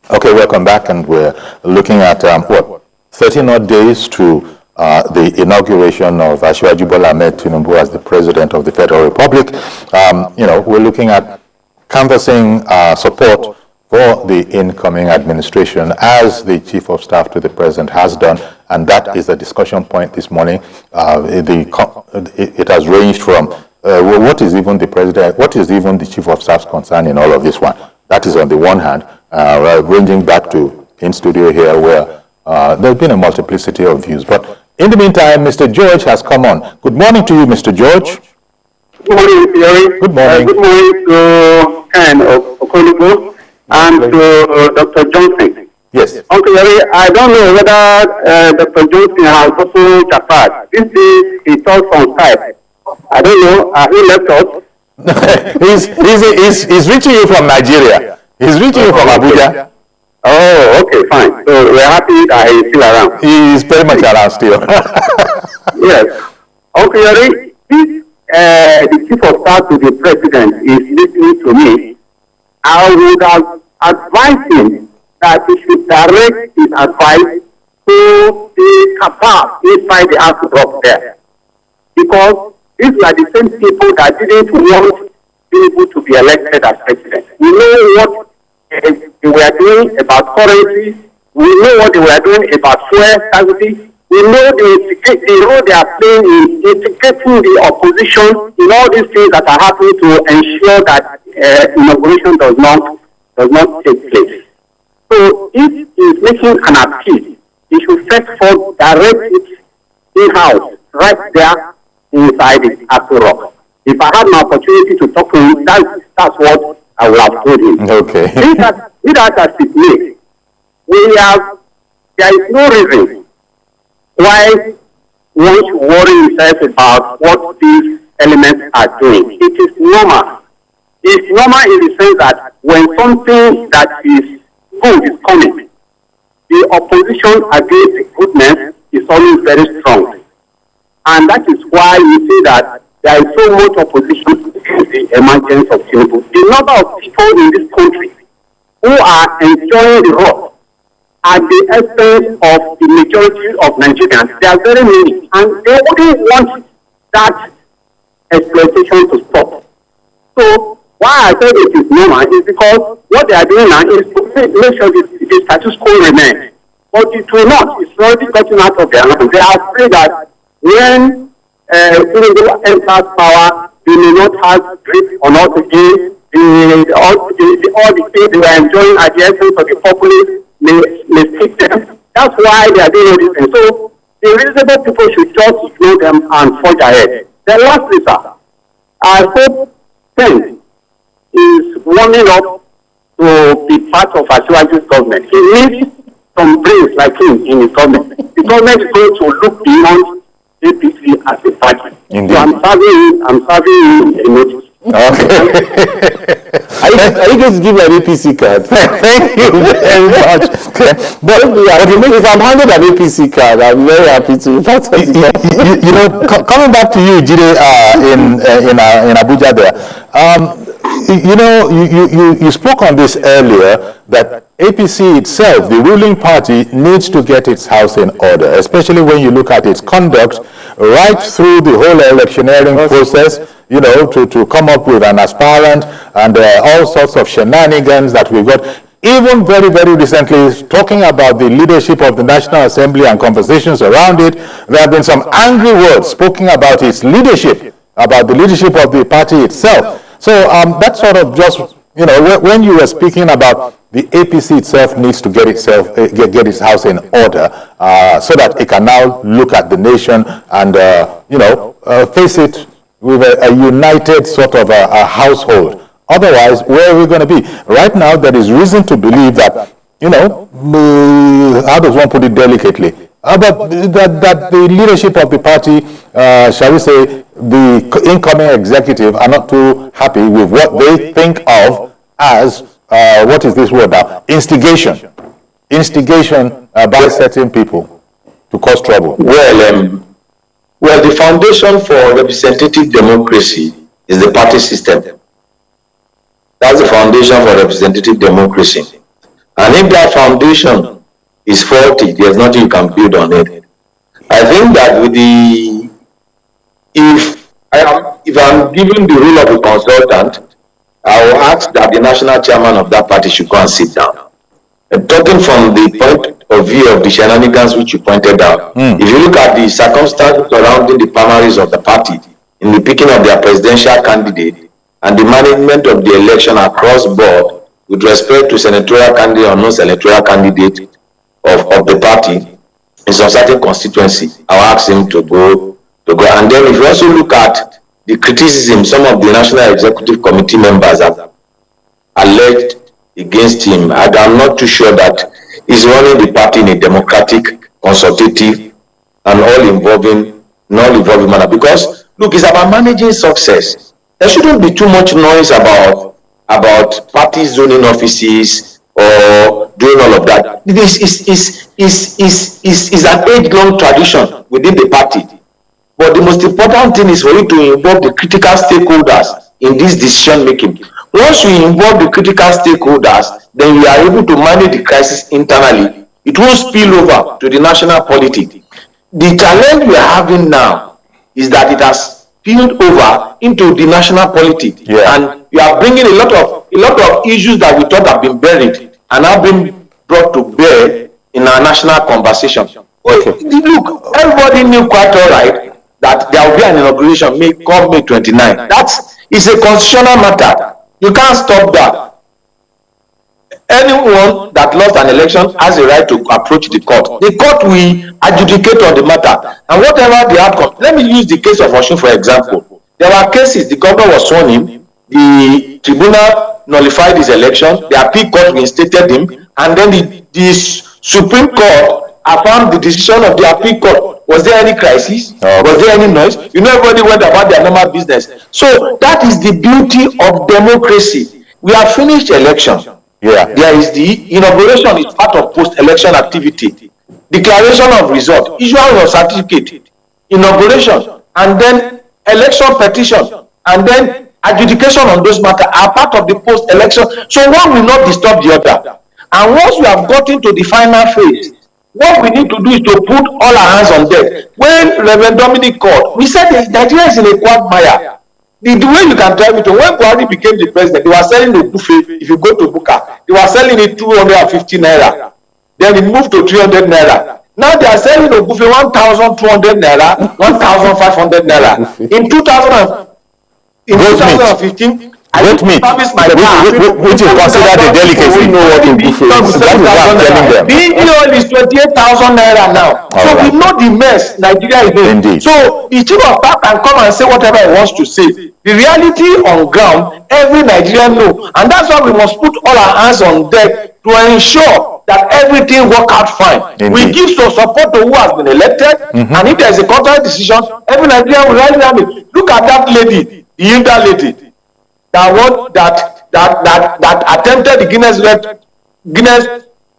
Okay, welcome back, and we're looking at 13 odd days to the inauguration of Asiwaju Bola Ahmed Tinubu as the President of the Federal Republic. We're looking at canvassing support for the incoming administration, as the Chief of Staff to the President has done, and that is the discussion point this morning. It has ranged from what is even the President, what is even the Chief of Staff's concern in all of this one? That is on the one hand, ranging back to in studio here, where there's been a multiplicity of views. But in the meantime, Mr. George has come on. Good morning to you, Mr. George. Good morning, Yori. Good morning. Good morning to Ken Okolugbo and to Dr. Johnson. Yes. Uncle Yori, I don't know whether Dr. Johnson has also Japan. This is he talks on Skype. I don't know. He left us. he's reaching you from Nigeria. He's reaching you from Abuja. Oh, okay, fine. So we're happy that he's still around. He is very much around still. Yes. Uncle Yori, if the Chief of Staff to the President is listening to me, I would have advised him that he should direct his advice to the cabal inside the House of there. Because these are the same people that didn't want people to be elected as president. We know what they were doing about currency. We know what they were doing about fuel scarcity. We know the role they are playing in integrating the opposition in all these things that are happening to ensure that inauguration does not take place. So if he is making an appeal, he should first of all direct it in-house, right there inside the Apple Rock. If I had an opportunity to talk to him, that's what I would have told him. Okay. With that as it may, there is no reason why one should worry himself about what these elements are doing. It is normal. It's normal in the sense that when something that is good is coming, the opposition against the goodness is always very strong. And that is why we see that there is so much opposition against the emergence of Tinubu. The number of people in this country who are enjoying the rock at the expense of the majority of Nigerians, they are very many. And they wouldn't want that exploitation to stop. So why I said it is normal is because what they are doing now is to make sure the status quo remains. But it will not. It's already gotten out of their hands. They are afraid that when Tinubu enters power, they may not have grip on us again. All the things they were enjoying at the essence of the populace may stick them. That's why they are doing all these things. So the reasonable people should just ignore them and forge ahead. Then lastly, sir, I hope Ken is warming up to be part of Asiwaju's government. He needs some brains like him in his government. The government is going to look beyond APC as a party. Indeed. So I'm serving you a notice. Okay. Are you going to give an APC card? Thank you very much. But if I'm handed an APC card, I'm very happy to. Coming back to you, Jide, in Abuja there. You spoke on this earlier, that APC itself, the ruling party, needs to get its house in order, especially when you look at its conduct right through the whole electioneering process, to come up with an aspirant and all sorts of shenanigans that we've got. Even very, very recently, talking about the leadership of the National Assembly and conversations around it, there have been some angry words spoken about its leadership, about the leadership of the party itself. So that sort of just, when you were speaking about the APC itself needs to get its house in order so that it can now look at the nation and, face it with a united sort of a household. Otherwise, where are we going to be? Right now, there is reason to believe that, how does one put it delicately? But that the leadership of the party, shall we say, the incoming executive are not too happy with what they think of as, what is this word now? Instigation by certain people to cause trouble. Well, the foundation for representative democracy is the party system. That's the foundation for representative democracy. And if that foundation is faulty, there's nothing you can build on it. I think that with if I'm given the role of a consultant, I will ask that the national chairman of that party should go and sit down. And talking from the point of view of the shenanigans which you pointed out, if you look at the circumstances surrounding the primaries of the party in the picking of their presidential candidate and the management of the election across board with respect to senatorial candidate or non-senatorial candidate of the party in some certain constituency, I'll ask him to go. And then if you also look at the criticism some of the National Executive Committee members have alleged against him, I'm not too sure that he's running the party in a democratic, consultative, and non-involving manner. Because look, it's about managing success. There shouldn't be too much noise about party zoning offices or doing all of that. This is an age-long tradition within the party. But the most important thing is for you to involve the critical stakeholders in this decision making. Once you involve the critical stakeholders, then you are able to manage the crisis internally. It won't spill over to the national politics. The challenge we are having now is that it has spilled over into the national politics, and you are bringing a lot of issues that we thought have been buried and have been brought to bear in our national conversation. Look, everybody knew quite all right that there will be an inauguration May 29. That is a constitutional matter. You can't stop that. Anyone that lost an election has a right to approach the court. The court will adjudicate on the matter, and whatever the outcome. Let me use the case of Osun for example. There were cases the governor was sworn in, the tribunal nullified his election, the appeal court reinstated him, and then the Supreme Court affirmed the decision of the appeal court. Was there any crisis? Was there any noise? You know, everybody went about their normal business. So that is the beauty of democracy. We have finished election. There is the inauguration is part of post-election activity. Declaration of result, issuance of certificate, inauguration, and then election petition, and then adjudication on those matters are part of the post-election. So one will not disturb the other. And once we have gotten to the final phase, what we need to do is to put all our hands on deck. When Reverend Dominic called, we said Nigeria is in a quagmire. The way you can drive it, when Buhari became the president, they were selling a buffet. If you go to Buka, they were selling it 250 naira. Then it moved to 300 naira. Now they are selling a buffet 1,200 naira, 1,500 naira. In 2015, which is considered a delicacy. The oil is 28,000 naira now. So we know the mess Nigeria is in. Indeed. So the chief of staff can come and say whatever he wants to say. The reality on ground, every Nigerian knows, and that's why we must put all our hands on deck to ensure that everything work out fine. Indeed. We give some support to who has been elected, and if there is a contrary decision, every Nigerian will rally around it. Look at that lady, the elder lady. That attempted the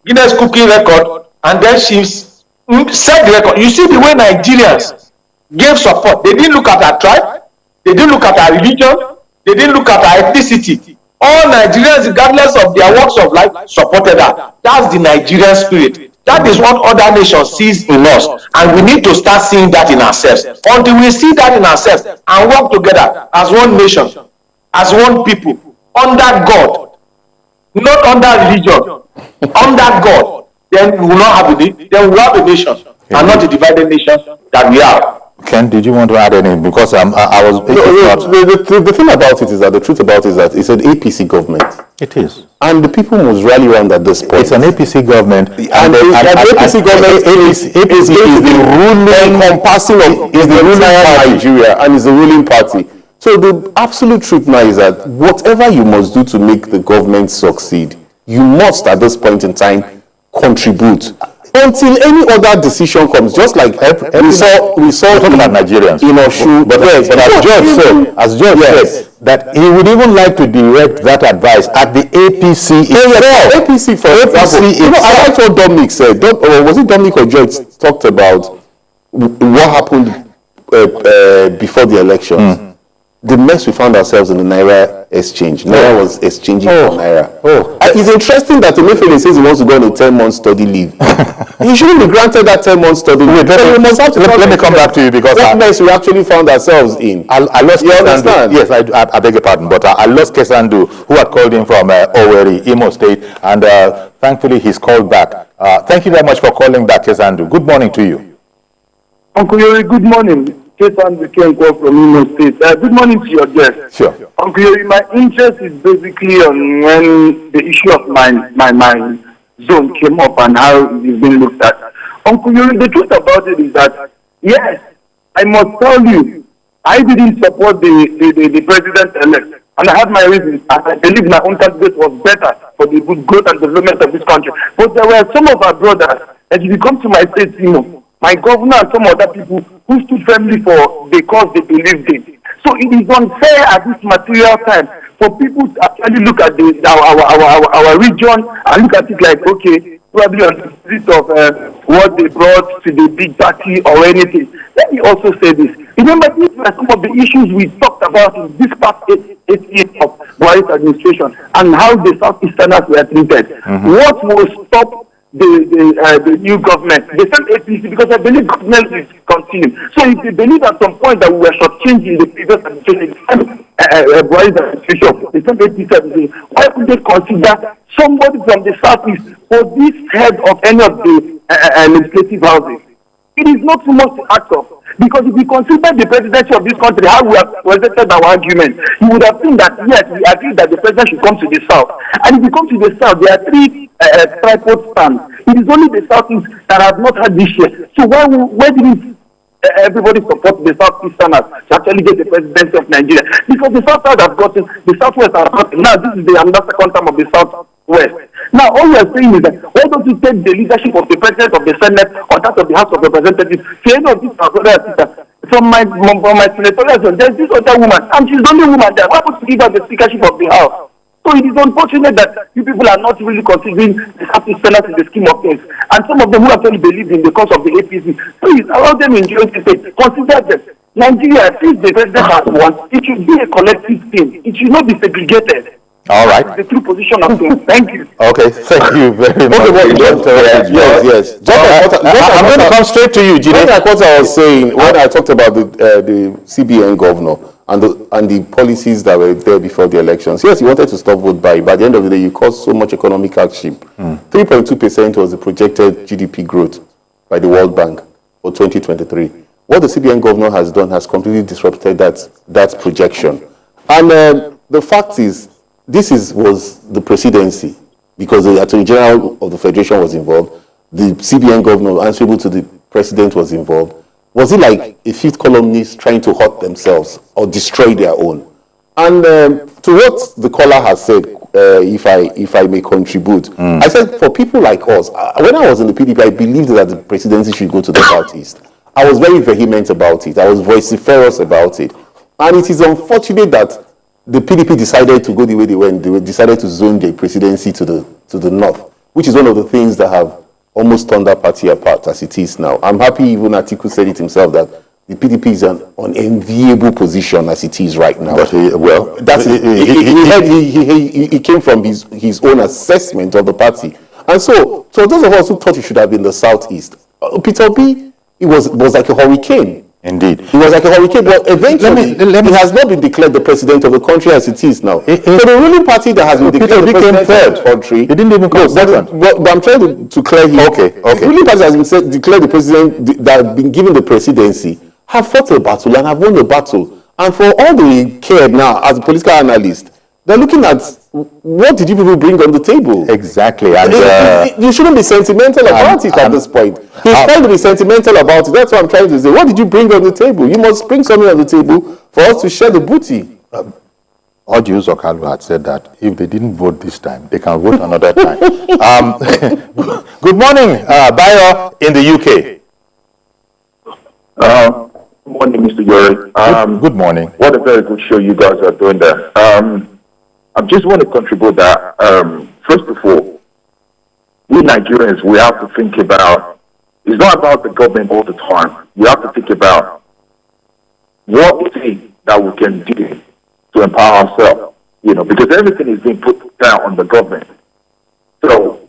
Guinness cooking record, and then she set the record. You see the way Nigerians gave support. They didn't look at her tribe, they didn't look at her religion, they didn't look at her ethnicity. All Nigerians, regardless of their walks of life, supported her. That's the Nigerian spirit. That is what other nations sees in us, and we need to start seeing that in ourselves. Until we see that in ourselves and work together as one nation, as one people, under God, not under religion, under God, then we will not have then we have a nation, and not a divided nation that we are. Ken, did you want to add anything? Because I was... The thing about it is that the truth about it is that it's an APC government. It is. And the people must rally around at this point. It's an APC government. And the APC government is the ruling, encompassing of is the ruling Nigeria, and is the ruling party. So the absolute truth now is that whatever you must do to make the government succeed, you must at this point in time contribute until any other decision comes. Just like we saw talking about Nigerians in Osun, but as George said that he would even like to direct that advice at the APC itself. APC for example. I liked what Dominic said. Was it Dominic or George talked about what happened before the elections? the mess we found ourselves in the Naira exchange. Naira was exchanging for Naira. It's interesting that Emefiele says he wants to go on a 10-month study leave. He shouldn't be granted that 10-month study leave. Let me come back to you because what mess we actually found ourselves in. I lost Kesandu. Yes, I beg your pardon, but I lost Kesandu, who had called in from Owerri, Imo State, and thankfully he's called back. Thank you very much for calling back, Kesandu. Good morning to you. Uncle Yori, good morning. Kesandu came from Imo State. Good morning to your guest. Sure. Uncle Yori, my interest is basically on when the issue of my zone came up and how it's been looked at. Uncle Yori, the truth about it is that, yes, I must tell you, I didn't support the president-elect. And I had my reasons. And I believe my own candidate was better for the good growth and development of this country. But there were some of our brothers, and if you come to my state, my governor and some other people who stood firmly for the cause they believed in. So it is unfair at this material time for people to actually look at our region and look at it like, okay, probably on the basis of what they brought to the big party or anything. Let me also say this. Remember, these were some of the issues we talked about in this past 8 years of Buhari's administration and how the Southeasterners were treated. What will stop the new government, the same APC, because I believe government is continuing. So if they believe at some point that we were shortchanging the previous administration, Buhari's administration, the same APC, why would they consider somebody from the Southeast for this head of any of the legislative houses? It is not too much to ask of. Because if you consider the presidency of this country, how we have presented our argument, you would have seen that, yes, we agree that the president should come to the south. And if you come to the south, there are three tripod stands. It is only the southeast that have not had this year. So why didn't everybody support the Southeasterners to actually get the presidency of Nigeria? Because the South-South have gotten, the Southwest have gotten. Now this is another second term of the Southwest. Now all we are saying is that why don't you take the leadership of the president of the Senate or that of the House of Representatives? See, any of these from my senatorial zone, there's this other woman, and she's the only woman there. Why would you give her the speakership of the House? So it is unfortunate that you people are not really considering the Southeasterners in the scheme of things. And some of them who actually believe in the cause of the APC, please allow them in the state. Consider them. Nigeria, since the president has won, it should be a collective thing. It should not be segregated. All right. That's the true position of things. Thank you. Okay, thank you very much. Yes. I'm going to come straight to you, Jide. What I was saying when I talked about the CBN governor and the policies that were there before the elections. Yes, you wanted to stop vote buying, but at the end of the day, you caused so much economic hardship. 3.2% was the projected GDP growth by the World Bank for 2023. What the CBN governor has done has completely disrupted that projection. And the fact is, this was the presidency, because the Attorney General of the Federation was involved. The CBN governor answerable to the president was involved. Was it like a fifth columnist trying to hurt themselves or destroy their own? And to what the caller has said, if I may contribute, I said for people like us, when I was in the PDP, I believed that the presidency should go to the Southeast. I was very vehement about it. I was vociferous about it. And it is unfortunate that the PDP decided to go the way they went. They decided to zone the presidency to the north, which is one of the things that have almost torn that party apart as it is now. I'm happy even Atiku said it himself that the PDP is an unenviable position as it is right now. But he came from his own assessment of the party. And so those of us who thought it should have been the Southeast, Peter Obi, it was like a hurricane. Indeed. He was like a hurricane, but eventually he has not been declared the president of the country as it is now. So the ruling party that has been declared the president of the country... He didn't even come second. But I'm trying to clear him. Okay. The ruling party that has been declared the president, that have been given the presidency, have fought a battle and have won the battle. And for all they cared now, as a political analyst, they're looking at what did you people bring on the table? Exactly. And you shouldn't be sentimental about it at this point. He's trying to be sentimental about it. That's what I'm trying to say. What did you bring on the table? You must bring something on the table for us to share the booty. Odious Okalu had said that if they didn't vote this time, they can vote another time. Good morning, Bayo in the UK. Good morning, Mr. Yori. Good morning. What a very good show you guys are doing there. I just want to contribute that, first of all, we Nigerians, we have to think about, it's not about the government all the time. We have to think about what is it that we can do to empower ourselves, because everything is being put down on the government. So,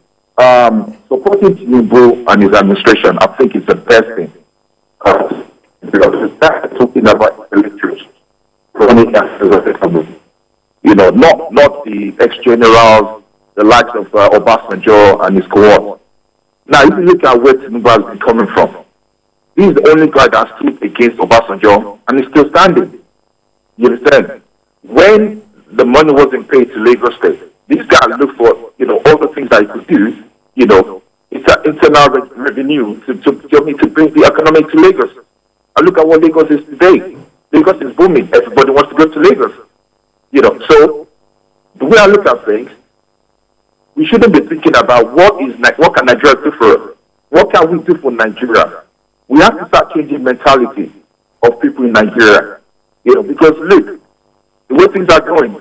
supporting Tinubu and his administration, I think is the best thing. Because that's talking about electors running after the government. Not the ex-generals, the likes of Obasanjo and his cohort. Now, if you look at where Tinubu has been coming from, he's the only guy that stood against Obasanjo and is still standing. You understand? When the money wasn't paid to Lagos State, this guy looked for, all the things that he could do, it's an internal revenue to bring the economy to Lagos. And look at what Lagos is today. Lagos is booming. Everybody wants to go to Lagos. So the way I look at things, we shouldn't be thinking about what can Nigeria do for us? What can we do for Nigeria? We have to start changing mentality of people in Nigeria. Because look, the way things are going.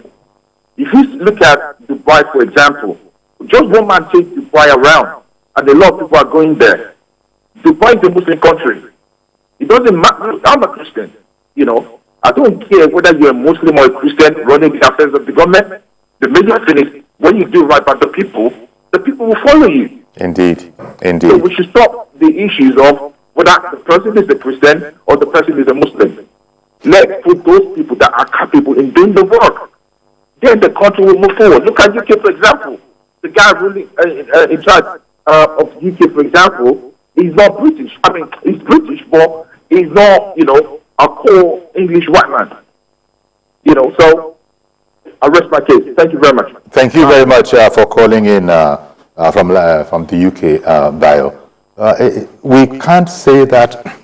If you look at Dubai, for example, just one man takes Dubai around, and a lot of people are going there. Dubai is a Muslim country. It doesn't matter. I'm a Christian. I don't care whether you're a Muslim or a Christian running the affairs of the government. The major thing is when you do right by the people will follow you. Indeed. So we should stop the issues of whether the person is a Christian or the person is a Muslim. Let's put those people that are capable in doing the work. Then the country will move forward. Look at UK, for example. The guy really in charge of UK, for example, is not British. I mean, he's British, but he's not, a core English white man. So I rest my case. Thank you very much. Thank you very much for calling in from the UK, Bio. We can't say that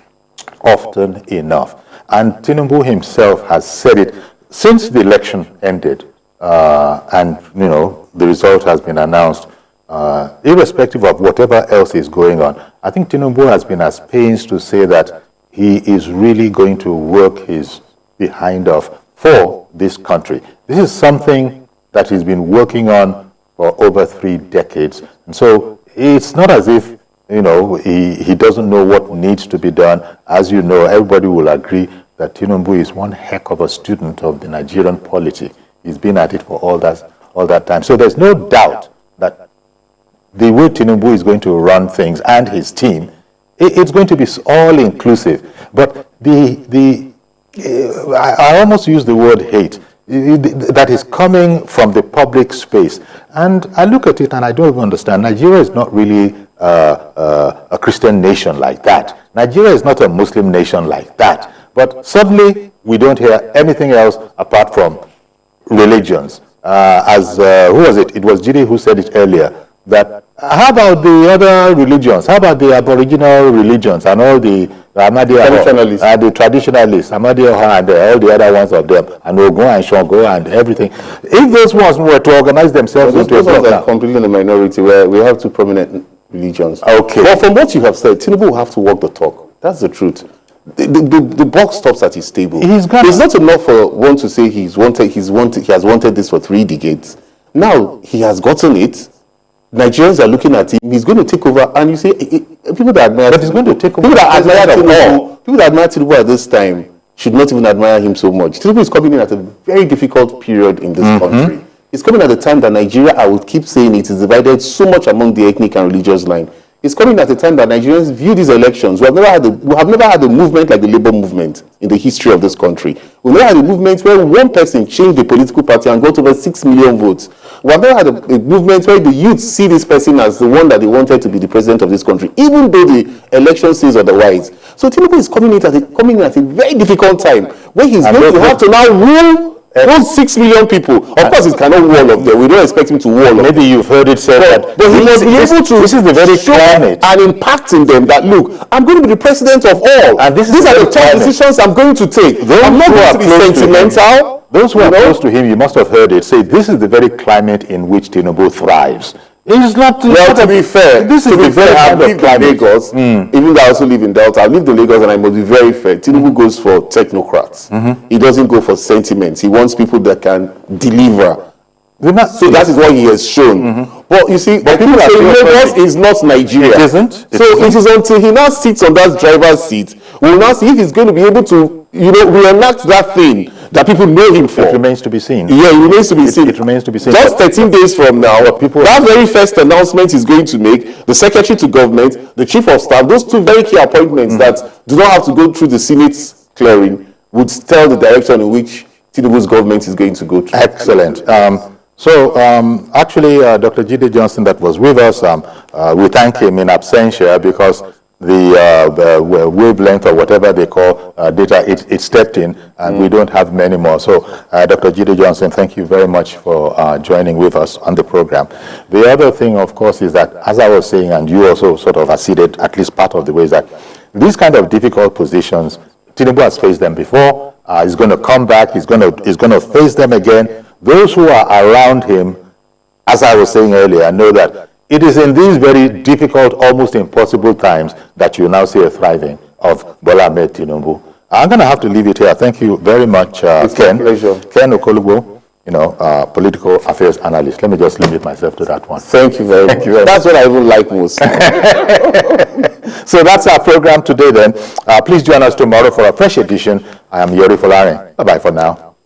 often enough. And Tinubu himself has said it since the election ended, and the result has been announced. Irrespective of whatever else is going on, I think Tinubu has been as pains to say that he is really going to work his behind off for this country. This is something that he's been working on for over 3 decades. And so it's not as if, he doesn't know what needs to be done. As you know, everybody will agree that Tinubu is one heck of a student of the Nigerian polity. He's been at it for all that time. So there's no doubt that the way Tinubu is going to run things and his team, it's going to be all inclusive. But I almost use the word hate that is coming from the public space. And I look at it and I don't even understand. Nigeria is not really a Christian nation like that. Nigeria is not a Muslim nation like that. But suddenly we don't hear anything else apart from religions. Who was it? It was Jide who said it earlier. That how about the other religions? How about the Aboriginal religions and all the traditionalists, the traditionalists, Ahmadiyya and all the other ones of them, and Ogun and Shango and everything? If those ones were to organize themselves into a bloc, are completely in the minority where we have 2 prominent religions. Okay. But from what you have said, Tinubu will have to walk the talk. That's the truth. The box stops at his table. It's not enough for one to say he has wanted this for 3 decades. Now he has gotten it. Nigerians are looking at him. He's going to take over, and you say people that admire. But he's going to take over. People that admire Tinubu at this time should not even admire him so much. Tinubu is coming in at a very difficult period in this country. It's coming at a time that Nigeria, I would keep saying it, is divided so much among the ethnic and religious line. It's coming at a time that Nigerians view these elections. We have never had a movement like the Labour movement in the history of this country. We've never had a movement where one person changed the political party and got over 6 million votes. We have never had a movement where the youth see this person as the one that they wanted to be the president of this country, even though the election says otherwise. So Tinubu is coming in at a very difficult time where he's going to have to now rule those 6 million people. Of course, he cannot wall of them. We don't expect him to wall. Maybe you've heard it said that. But he must be able to. This is the very climate and impact in them that look, I'm going to be the president of all. And these are the tough decisions I'm going to take. I'm not going to be sentimental. Those who are close to him, you must have heard it say, this is the very climate in which Tinubu thrives. It's not. Well, to be fair, I live in Lagos, even though I also live in Delta. I live in Lagos, and I must be very fair. Tinubu goes for technocrats. He doesn't go for sentiments. He wants people that can deliver. So that is what he has shown. But you see, people say Lagos is not Nigeria. It isn't. So it is until he now sits on that driver's seat, we'll now see if he's going to be able to, reenact that thing that people know him for. It remains to be seen. Yeah, it remains to be seen. It remains to be seen. Just 13 days from now, that very first announcement is going to make, the secretary to government, the chief of staff, those two very key appointments that do not have to go through the Senate clearing, would tell the direction in which Tinubu's government is going to go through. Excellent. Actually, Dr. Jide Johnson that was with us, we thank him in absentia because the wavelength or whatever they call data, it stepped in and we don't have many more. So, Dr. Jide Johnson, thank you very much for joining with us on the program. The other thing, of course, is that, as I was saying, and you also sort of acceded at least part of the way, is that these kind of difficult positions, Tinubu has faced them before. He's going to come back. He's going to face them again. Those who are around him, as I was saying earlier, know that it is in these very difficult, almost impossible times that you now see a thriving of Bola Ahmed Tinubu. I'm going to have to leave it here. Thank you very much, Ken. Pleasure. Ken Okolugbo, political affairs analyst. Let me just limit myself to that one. Thank you very much. That's what I even like most. So that's our program today then. Please join us tomorrow for a fresh edition. I am Yori Folarin. Bye-bye for now.